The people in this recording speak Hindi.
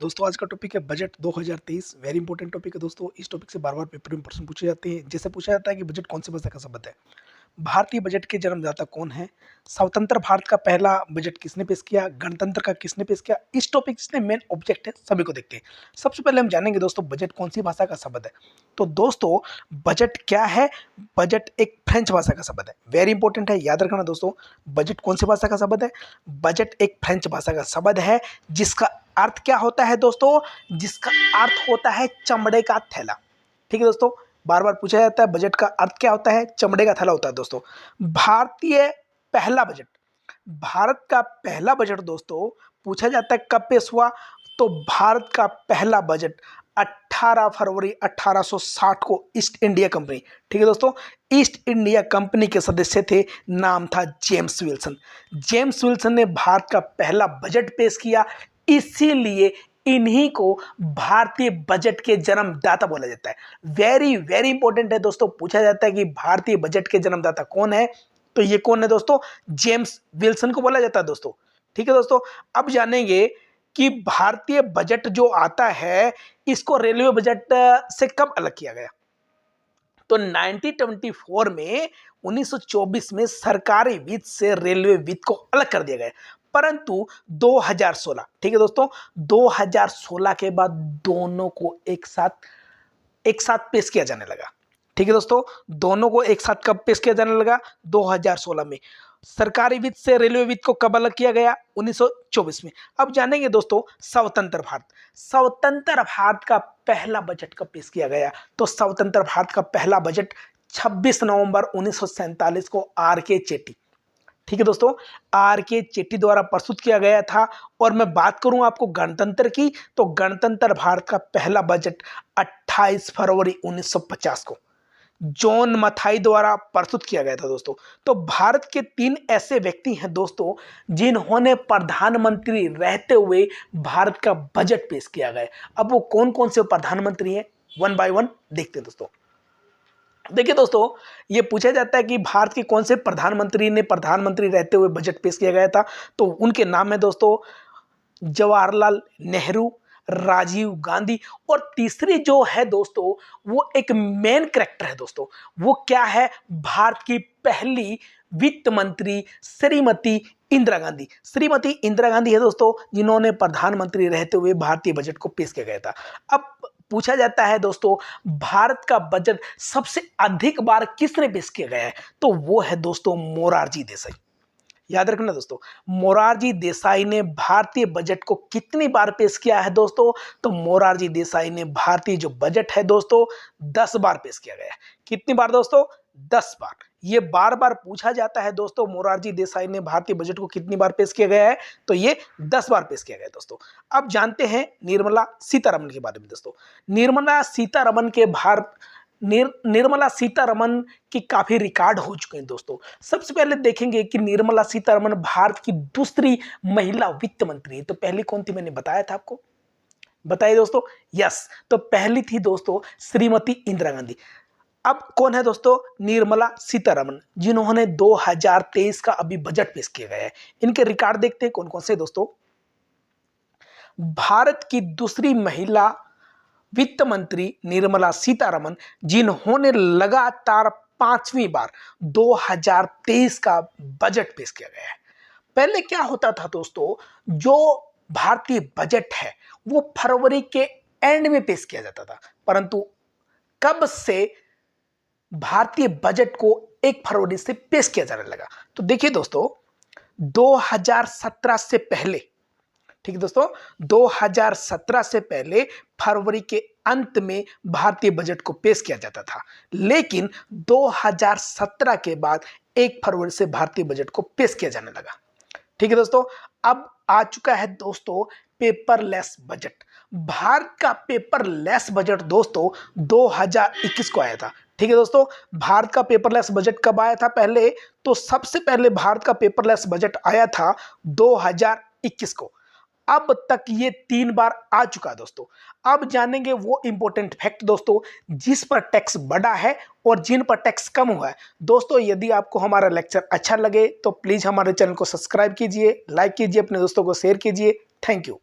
दोस्तों आज का टॉपिक है बजट 2023। वेरी इंपॉर्टेंट टॉपिक है दोस्तों। इस टॉपिक से बार बार पेपर में प्रश्न पूछे जाते हैं। जैसे पूछा जाता है कि बजट कौन सी भाषा का शब्द है। भारतीय बजट के जन्मदाता कौन है। स्वतंत्र भारत का पहला बजट किसने पेश किया। गणतंत्र का किसने पेश किया। इस टॉपिक से मेन ऑब्जेक्ट है, सभी को देखते हैं। सबसे पहले हम जानेंगे दोस्तों बजट कौन सी भाषा का शब्द है। तो दोस्तों बजट क्या है। बजट एक फ्रेंच भाषा का शब्द है। वेरी इंपॉर्टेंट है, याद रखना दोस्तों। बजट कौन सी भाषा का शब्द है। बजट एक फ्रेंच भाषा का शब्द है जिसका अर्थ क्या होता है दोस्तों। जिसका अर्थ होता है चमड़े का थैला। ठीक है दोस्तों, बार बार पूछा जाता है बजट का अर्थ क्या होता है। चमड़े का थैला होता है दोस्तों। भारतीय पहला बजट, भारत का पहला बजट दोस्तों पूछा जाता है कब पेश हुआ। तो भारत का पहला बजट 18 फरवरी 1860 को ईस्ट इंडिया कंपनी, ठीक है दोस्तों, ईस्ट इंडिया कंपनी के सदस्य थे, नाम था जेम्स विल्सन। जेम्स विल्सन ने भारत का पहला बजट पेश किया, इसीलिए इन्हीं को भारतीय बजट के जन्मदाता बोला जाता है। वेरी वेरी इंपॉर्टेंट है दोस्तों। पूछा जाता है कि भारतीय बजट के जन्मदाता कौन है, तो ये कौन है दोस्तों। जेम्स विल्सन को बोला जाता है दोस्तों। ठीक है दोस्तों, अब जानेंगे कि भारतीय बजट जो आता है इसको रेलवे बजट से कब अलग किया गया। तो 1924 में 1924 में सरकारी वित्त से रेलवे वित्त को अलग कर दिया गया। परंतु 2016, ठीक है दोस्तों, 2016 के बाद दोनों को एक साथ पेश किया जाने लगा। ठीक है दोस्तों, दोनों को एक साथ कब पेश किया जाने लगा। 2016 में। सरकारी वित्त से रेलवे वित्त को कब अलग किया गया। 1924 में। अब जानेंगे दोस्तों स्वतंत्र भारत। स्वतंत्र भारत का पहला बजट कब पेश किया गया। तो स्वतंत्र भारत का पहला बजट 26 नवंबर 1947 को आर के चेट्टी, ठीक है दोस्तों, आर के चेट्टी द्वारा प्रस्तुत किया गया था। और मैं बात करूं आपको गणतंत्र की, तो गणतंत्र भारत का पहला बजट 28 फरवरी 1950 को जॉन मथाई द्वारा प्रस्तुत किया गया था दोस्तों। तो भारत के 3 ऐसे व्यक्ति हैं दोस्तों जिन्होंने प्रधानमंत्री रहते हुए भारत का बजट पेश किया गया। अब वो कौन कौन से प्रधानमंत्री हैं, वन बाय वन देखते हैं दोस्तों। देखिए दोस्तों, ये पूछा जाता है कि भारत के कौन से प्रधानमंत्री ने प्रधानमंत्री रहते हुए बजट पेश किया गया था। तो उनके नाम है दोस्तों जवाहरलाल नेहरू, राजीव गांधी, और तीसरी जो है दोस्तों वो एक मेन कैरेक्टर है दोस्तों। वो क्या है, भारत की पहली वित्त मंत्री श्रीमती इंदिरा गांधी। श्रीमती इंदिरा गांधी है दोस्तों जिन्होंने प्रधानमंत्री रहते हुए भारतीय बजट को पेश किया गया था। अब पूछा जाता है दोस्तों भारत का बजट सबसे अधिक बार किसने पेश किया गया है। तो वो है दोस्तों मोरारजी देसाई। याद रखना दोस्तों, मोरारजी देसाई ने भारतीय बजट को कितनी बार पेश किया है दोस्तों। तो मोरारजी देसाई ने भारतीय जो बजट है दोस्तों 10 बार पेश किया गया है। कितनी बार दोस्तों, 10 बार। ये बार बार पूछा जाता है दोस्तों मोरारजी देसाई ने भारतीय बजट को कितनी बार पेश किया गया है। तो ये 10 बार पेश किया गया है दोस्तों। अब जानते हैं निर्मला सीतारमण के बारे में दोस्तों। निर्मला सीतारमण की काफी रिकॉर्ड हो चुके हैं दोस्तों। सबसे पहले देखेंगे कि निर्मला सीतारमण भारत की दूसरी महिला वित्त मंत्री है। तो पहली कौन थी, मैंने बताया था आपको, बताइए दोस्तों। यस, तो पहली थी दोस्तों श्रीमती इंदिरा गांधी। अब कौन है दोस्तों, निर्मला सीतारमण, जिन्होंने 2023 का अभी बजट पेश किया गया है। इनके रिकॉर्ड देखते हैं कौन कौन से दोस्तों। भारत की दूसरी महिला वित्त मंत्री निर्मला सीतारमण, जिन्होंने लगातार 5वीं बार 2023 का बजट पेश किया गया है। पहले क्या होता था दोस्तों, जो भारतीय बजट है वो फरवरी के एंड में पेश किया जाता था, परंतु कब से भारतीय बजट को 1 फरवरी से पेश किया जाने लगा। तो देखिए दोस्तों 2017 से पहले, ठीक है दोस्तों, 2017 से पहले फरवरी के अंत में भारतीय बजट को पेश किया जाता था। लेकिन 2017 के बाद 1 फरवरी से भारतीय बजट को पेश किया जाने लगा। ठीक है दोस्तों, अब आ चुका है दोस्तों पेपरलेस बजट। भारत का पेपरलेस बजट दोस्तों 2021 को आया था। ठीक है दोस्तों, भारत का पेपरलेस बजट कब आया था पहले। तो सबसे पहले भारत का पेपरलेस बजट आया था 2021 को। अब तक ये 3 बार आ चुका है दोस्तों। अब जानेंगे वो इंपॉर्टेंट फैक्ट दोस्तों जिस पर टैक्स बढ़ा है और जिन पर टैक्स कम हुआ है। दोस्तों यदि आपको हमारा लेक्चर अच्छा लगे तो प्लीज हमारे चैनल को सब्सक्राइब कीजिए, लाइक कीजिए, अपने दोस्तों को शेयर कीजिए। Thank you.